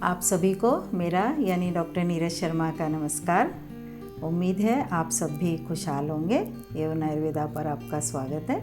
आप सभी को मेरा यानी डॉक्टर नीरज शर्मा का नमस्कार। उम्मीद है आप सब भी खुशहाल होंगे। एवं आयुर्वेदा पर आपका स्वागत है।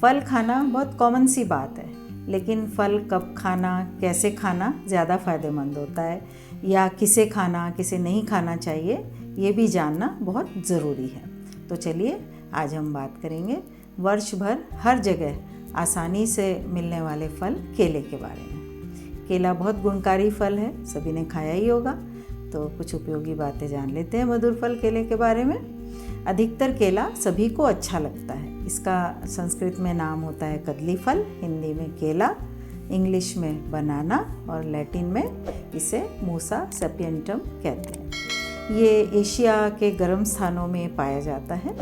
फल खाना बहुत कॉमन सी बात है, लेकिन फल कब खाना, कैसे खाना ज़्यादा फ़ायदेमंद होता है या किसे खाना किसे नहीं खाना चाहिए, ये भी जानना बहुत ज़रूरी है। तो चलिए आज हम बात करेंगे वर्ष भर हर जगह आसानी से मिलने वाले फल केले के बारे में। केला बहुत गुणकारी फल है, सभी ने खाया ही होगा। तो कुछ उपयोगी बातें जान लेते हैं मधुर फल केले के बारे में। अधिकतर केला सभी को अच्छा लगता है। इसका संस्कृत में नाम होता है कदली फल, हिंदी में केला, इंग्लिश में बनाना और लैटिन में इसे मूसा सेपियंटम कहते हैं। ये एशिया के गर्म स्थानों में पाया जाता है।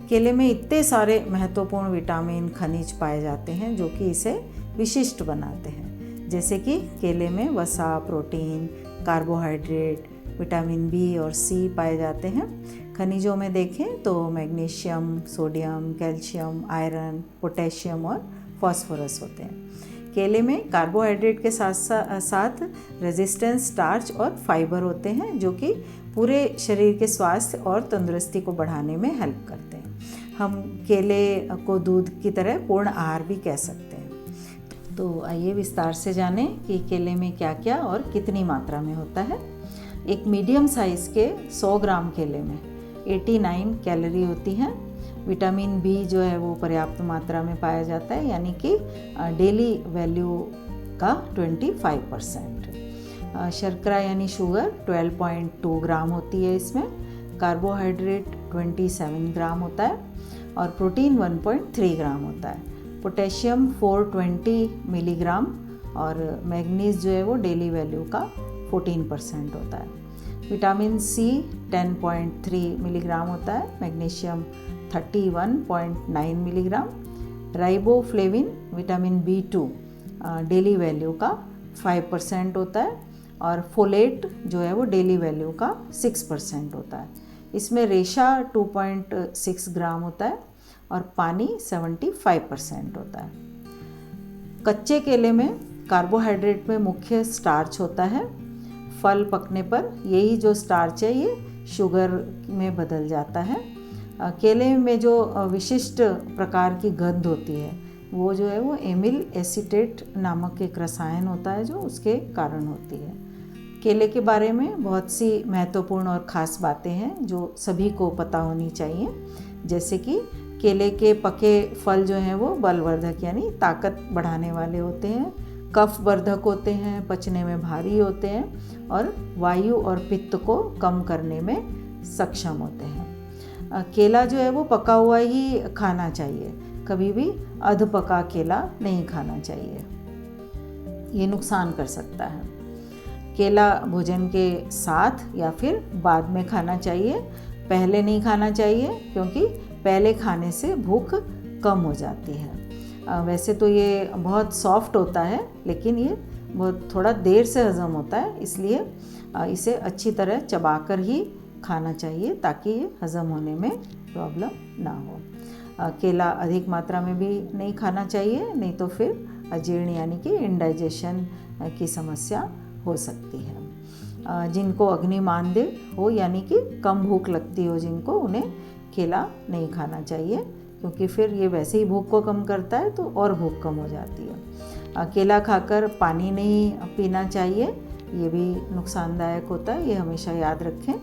केले में इतने सारे महत्वपूर्ण विटामिन, खनिज पाए जाते हैं जो कि इसे विशिष्ट बनाते हैं। जैसे कि केले में वसा, प्रोटीन, कार्बोहाइड्रेट, विटामिन बी और सी पाए जाते हैं। खनिजों में देखें तो magnesium, sodium, calcium, iron, potassium और फास्फोरस होते हैं। केले में कार्बोहाइड्रेट के साथ साथ रेजिस्टेंस स्टार्च और फाइबर होते हैं जो कि पूरे शरीर के स्वास्थ्य और तंदुरुस्ती को बढ़ाने में हेल्प करते हैं। हम केले को दूध की तरह पूर्ण आहार भी कह सकते हैं। तो आइए विस्तार से जानें कि केले में क्या क्या और कितनी मात्रा में होता है। एक मीडियम साइज़ के 100 ग्राम केले में 89 कैलोरी होती हैं। विटामिन बी जो है वो पर्याप्त मात्रा में पाया जाता है, यानी कि डेली वैल्यू का 25%। शर्करा यानी शुगर 12.2 ग्राम होती है इसमें। कार्बोहाइड्रेट 27 ग्राम होता है और प्रोटीन 1.3 ग्राम होता है। पोटेशियम 420 मिलीग्राम और मैग्नीज जो है वो डेली वैल्यू का 14% होता है। विटामिन सी 10.3 मिलीग्राम होता है, magnesium 31.9 milligram. Riboflavin vitamin B2 daily value का 5% होता है और फोलेट जो है वो डेली वैल्यू का 6% होता है। इसमें रेशा 2.6 ग्राम होता है और पानी 75% होता है। कच्चे केले में कार्बोहाइड्रेट में मुख्य स्टार्च होता है। फल पकने पर यही जो स्टार्च है ये शुगर में बदल जाता है। केले में जो विशिष्ट प्रकार की गंध होती है वो जो है वो एमिल एसीटेट नामक एक रसायन होता है जो उसके कारण होती है। केले के बारे में बहुत सी महत्वपूर्ण और ख़ास बातें हैं जो सभी को पता होनी चाहिए। जैसे कि केले के पके फल जो हैं वो बलवर्धक यानी ताकत बढ़ाने वाले होते हैं, कफ वर्धक होते हैं, पचने में भारी होते हैं और वायु और पित्त को कम करने में सक्षम होते हैं। केला जो है वो पका हुआ ही खाना चाहिए, कभी भी अध पका केला नहीं खाना चाहिए, ये नुकसान कर सकता है। केला भोजन के साथ या फिर बाद में खाना चाहिए, पहले नहीं खाना चाहिए क्योंकि पहले खाने से भूख कम हो जाती है। वैसे तो ये बहुत सॉफ्ट होता है, लेकिन ये बहुत थोड़ा देर से हज़म होता है, इसलिए इसे अच्छी तरह चबाकर ही खाना चाहिए ताकि ये हज़म होने में प्रॉब्लम ना हो। केला अधिक मात्रा में भी नहीं खाना चाहिए, नहीं तो फिर अजीर्ण यानी कि इंडाइजेशन की समस्या हो सकती है। जिनको अग्निमांद्य हो यानी कि कम भूख लगती हो जिनको, उन्हें केला नहीं खाना चाहिए क्योंकि फिर ये वैसे ही भूख को कम करता है तो और भूख कम हो जाती है। केला खाकर पानी नहीं पीना चाहिए, ये भी नुकसानदायक होता है, ये हमेशा याद रखें।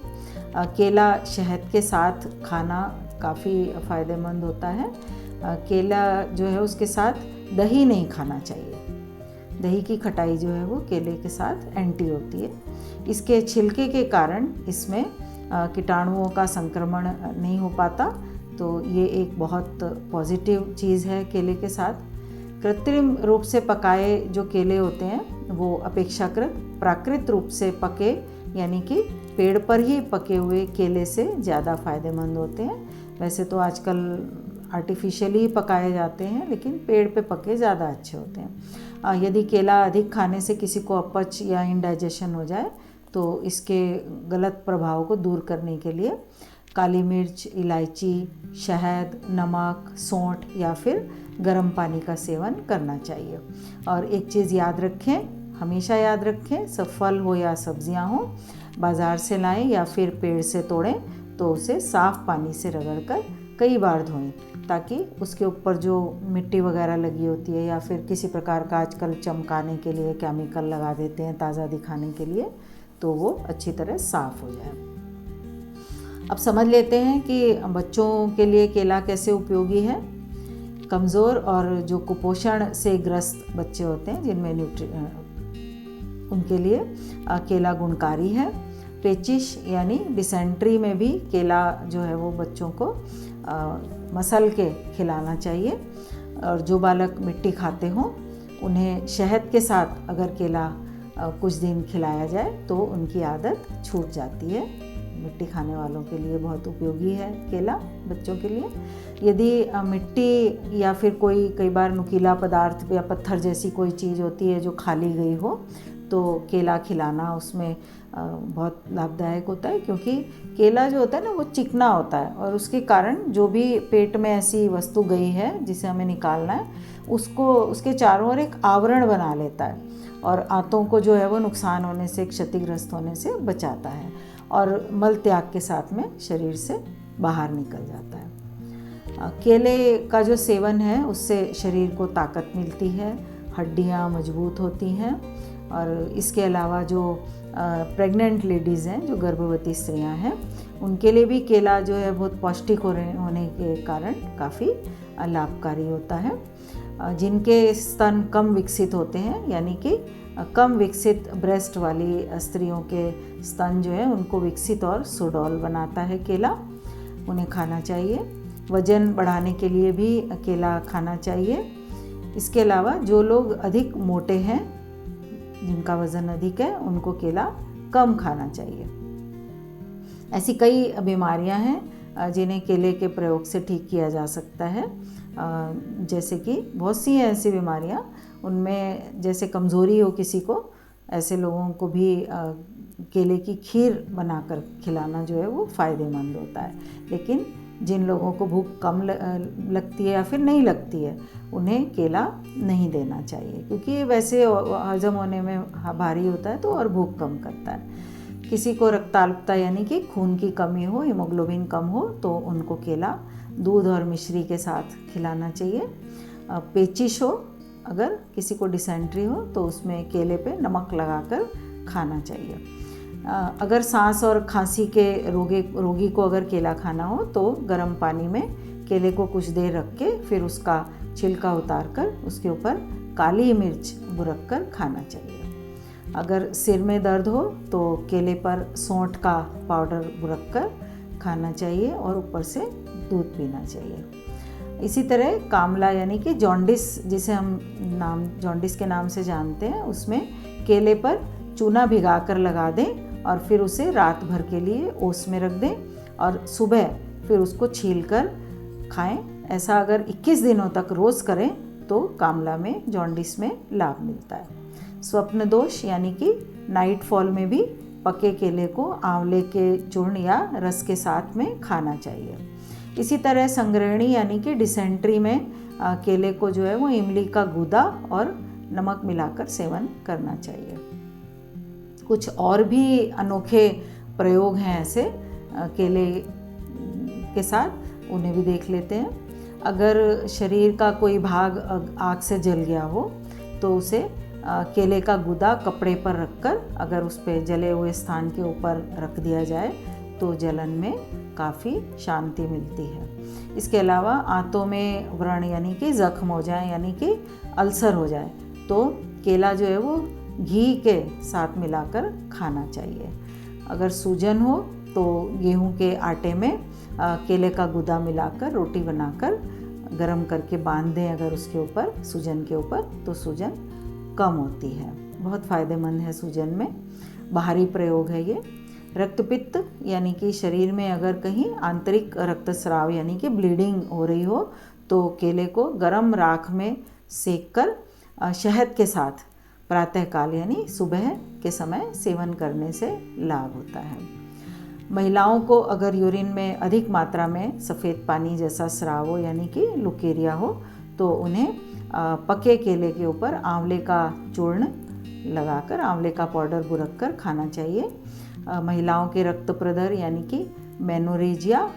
केला शहद के साथ खाना काफ़ी फ़ायदेमंद होता है। केला जो है उसके साथ दही नहीं खाना चाहिए। दही की खटाई जो है वो केले के साथ एंटी होती है। इसके छिलके के कारण इसमें कीटाणुओं का संक्रमण नहीं हो पाता, तो ये एक बहुत पॉजिटिव चीज़ है केले के साथ। कृत्रिम रूप से पकाए जो केले होते हैं वो अपेक्षाकृत प्राकृतिक रूप से पके यानी कि पेड़ पर ही पके हुए केले से ज़्यादा फ़ायदेमंद होते हैं। वैसे तो आजकल आर्टिफिशियली पकाए जाते हैं, लेकिन पेड़ पे पके ज़्यादा अच्छे होते हैं। यदि केला अधिक खाने से किसी को अपच या इंडाइजेशन हो जाए तो इसके गलत प्रभाव को दूर करने के लिए काली मिर्च, इलायची, शहद, नमक, सौंठ या फिर गर्म पानी का सेवन करना चाहिए। और एक चीज़ याद रखें, हमेशा याद रखें, सब फल हो या सब्जियां हो, बाज़ार से लाएं या फिर पेड़ से तोड़ें तो उसे साफ़ पानी से रगड़कर कई बार धोएं, ताकि उसके ऊपर जो मिट्टी वगैरह लगी होती है या फिर किसी प्रकार का आजकल चमकाने के लिए केमिकल लगा देते हैं ताज़ा दिखाने के लिए, तो वो अच्छी तरह साफ़ हो जाए। अब समझ लेते हैं कि बच्चों के लिए केला कैसे उपयोगी है। कमज़ोर और जो कुपोषण से ग्रस्त बच्चे होते हैं जिनमें उनके लिए केला गुणकारी है। पेचिश यानी डिसेंट्री में भी केला जो है वो बच्चों को मसल के खिलाना चाहिए। और जो बालक मिट्टी खाते हों उन्हें शहद के साथ अगर केला कुछ दिन खिलाया जाए तो उनकी आदत छूट जाती है। मिट्टी खाने वालों के लिए बहुत उपयोगी है केला बच्चों के लिए। यदि मिट्टी या फिर कोई कई बार नुकीला पदार्थ या पत्थर जैसी कोई चीज़ होती है जो खाली गई हो, तो केला खिलाना उसमें बहुत लाभदायक होता है, क्योंकि केला जो होता है ना वो चिकना होता है और उसके कारण जो भी पेट में ऐसी वस्तु गई है जिसे हमें निकालना है उसको उसके चारों ओर एक आवरण बना लेता है और आंतों को जो है वो नुकसान होने से, क्षतिग्रस्त होने से बचाता है और मल त्याग के साथ में शरीर से बाहर निकल जाता है। केले का जो सेवन है उससे शरीर को ताकत मिलती है, हड्डियाँ मजबूत होती हैं और इसके अलावा जो प्रेग्नेंट लेडीज़ हैं, जो गर्भवती स्त्रियां हैं, उनके लिए भी केला जो है बहुत पौष्टिक होने के कारण काफ़ी लाभकारी होता है। जिनके स्तन कम विकसित होते हैं, यानी कि कम विकसित ब्रेस्ट वाली स्त्रियों के स्तन जो है उनको विकसित और सुडौल बनाता है केला, उन्हें खाना चाहिए। वज़न बढ़ाने के लिए भी केला खाना चाहिए। इसके अलावा जो लोग अधिक मोटे हैं, जिनका वज़न अधिक है, उनको केला कम खाना चाहिए। ऐसी कई बीमारियां हैं जिन्हें केले के प्रयोग से ठीक किया जा सकता है, जैसे कि बहुत सी हैं ऐसी बीमारियां, उनमें जैसे कमज़ोरी हो किसी को, ऐसे लोगों को भी केले की खीर बनाकर खिलाना जो है वो फ़ायदेमंद होता है। लेकिन जिन लोगों को भूख कम लगती है या फिर नहीं लगती है, उन्हें केला नहीं देना चाहिए, क्योंकि ये वैसे हजम होने में भारी होता है तो और भूख कम करता है। किसी को रक्ताल्पता यानी कि खून की कमी हो, हीमोग्लोबिन कम हो, तो उनको केला दूध और मिश्री के साथ खिलाना चाहिए। पेचिश हो, अगर किसी को डिसेंट्री हो तो उसमें केले पे नमक लगाकर खाना चाहिए। अगर सांस और खांसी के रोगी को अगर केला खाना हो तो गर्म पानी में केले को कुछ देर रख के फिर उसका छिलका उतार कर उसके ऊपर काली मिर्च बुरक कर खाना चाहिए। अगर सिर में दर्द हो तो केले पर सौंठ का पाउडर बुरक कर खाना चाहिए और ऊपर से दूध पीना चाहिए। इसी तरह कामला यानी कि जॉन्डिस, जिसे हम जॉन्डिस के नाम से जानते हैं, उसमें केले पर चूना भिगा कर लगा दें और फिर उसे रात भर के लिए ओस में रख दें और सुबह फिर उसको छील कर खाएं। ऐसा अगर 21 दिनों तक रोज़ करें तो कामला में, जॉन्डिस में लाभ मिलता है। स्वप्न दोष यानी कि नाइट फॉल में भी पके केले को आंवले के चूर्ण या रस के साथ में खाना चाहिए। इसी तरह संग्रहणी यानी कि डिसेंट्री में केले को जो है वो इमली का गूदा और नमक मिलाकर सेवन करना चाहिए। कुछ और भी अनोखे प्रयोग हैं ऐसे केले के साथ, उन्हें भी देख लेते हैं। अगर शरीर का कोई भाग आग से जल गया हो तो उसे केले का गूदा कपड़े पर रखकर अगर उस पे जले हुए स्थान के ऊपर रख दिया जाए तो जलन में काफ़ी शांति मिलती है। इसके अलावा आंतों में व्रण यानी कि ज़ख्म हो जाए, यानी कि अल्सर हो जाए, तो केला जो है वो घी के साथ मिलाकर खाना चाहिए। अगर सूजन हो तो गेहूं के आटे में केले का गूदा मिलाकर रोटी बनाकर गरम करके बांध दें अगर उसके ऊपर, सूजन के ऊपर, तो सूजन कम होती है। बहुत फ़ायदेमंद है सूजन में। बाहरी प्रयोग है ये। रक्तपित्त यानी कि शरीर में अगर कहीं आंतरिक रक्तस्राव यानी कि ब्लीडिंग हो रही हो तो केले को गर्म राख में सेक कर शहद के साथ प्रातःकाल यानी सुबह के समय सेवन करने से लाभ होता है। महिलाओं को अगर यूरिन में अधिक मात्रा में सफ़ेद पानी जैसा स्राव हो यानी कि लुकेरिया हो तो उन्हें पके केले के ऊपर आंवले का चूर्ण लगाकर आंवले का पाउडर बुरक कर खाना चाहिए। महिलाओं के रक्त प्रदर यानी कि मेनोरेजिया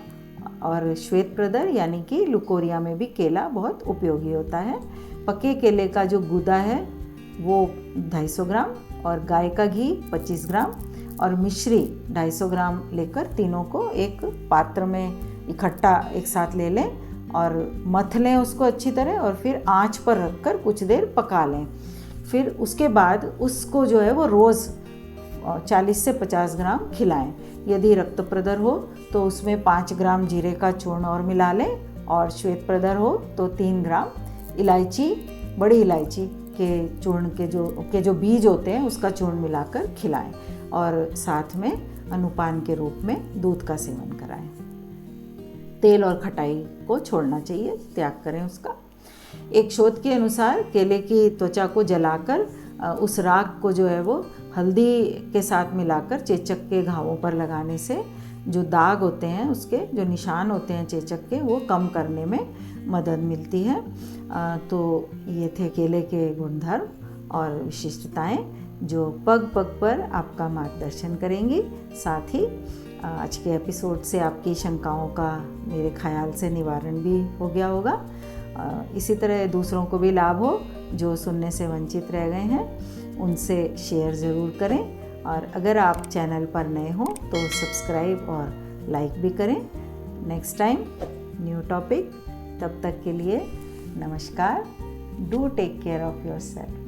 और श्वेत प्रदर यानी कि लुकोरिया में भी केला बहुत उपयोगी होता है। पके केले का जो गूदा है वो 250 ग्राम और गाय का घी 25 ग्राम और मिश्री 250 ग्राम लेकर तीनों को एक पात्र में इकट्ठा एक साथ ले लें और मथ लें उसको अच्छी तरह और फिर आंच पर रखकर कुछ देर पका लें। फिर उसके बाद उसको जो है वो रोज़ 40 से 50 ग्राम खिलाएं। यदि रक्त प्रदर हो तो उसमें 5 ग्राम जीरे का चूर्ण और मिला लें और श्वेत प्रदर हो तो 3 ग्राम इलायची, बड़ी इलायची के चूर्ण के जो बीज होते हैं उसका चूर्ण मिलाकर खिलाएं और साथ में अनुपान के रूप में दूध का सेवन कराएं। तेल और खटाई को छोड़ना चाहिए, त्याग करें उसका। एक शोध के अनुसार केले की त्वचा को जलाकर उस राख को जो है वो हल्दी के साथ मिलाकर चेचक के घावों पर लगाने से जो दाग होते हैं, उसके जो निशान होते हैं चेचक के, वो कम करने में मदद मिलती है। तो ये थे केले के गुणधर्म और विशिष्टताएं जो पग पग पर आपका मार्गदर्शन करेंगी। साथ ही आज के एपिसोड से आपकी शंकाओं का मेरे ख्याल से निवारण भी हो गया होगा। इसी तरह दूसरों को भी लाभ हो जो सुनने से वंचित रह गए हैं, उनसे शेयर ज़रूर करें और अगर आप चैनल पर नए हों तो सब्सक्राइब और लाइक भी करें। नेक्स्ट टाइम न्यू टॉपिक, तब तक के लिए नमस्कार। Do take care of yourself.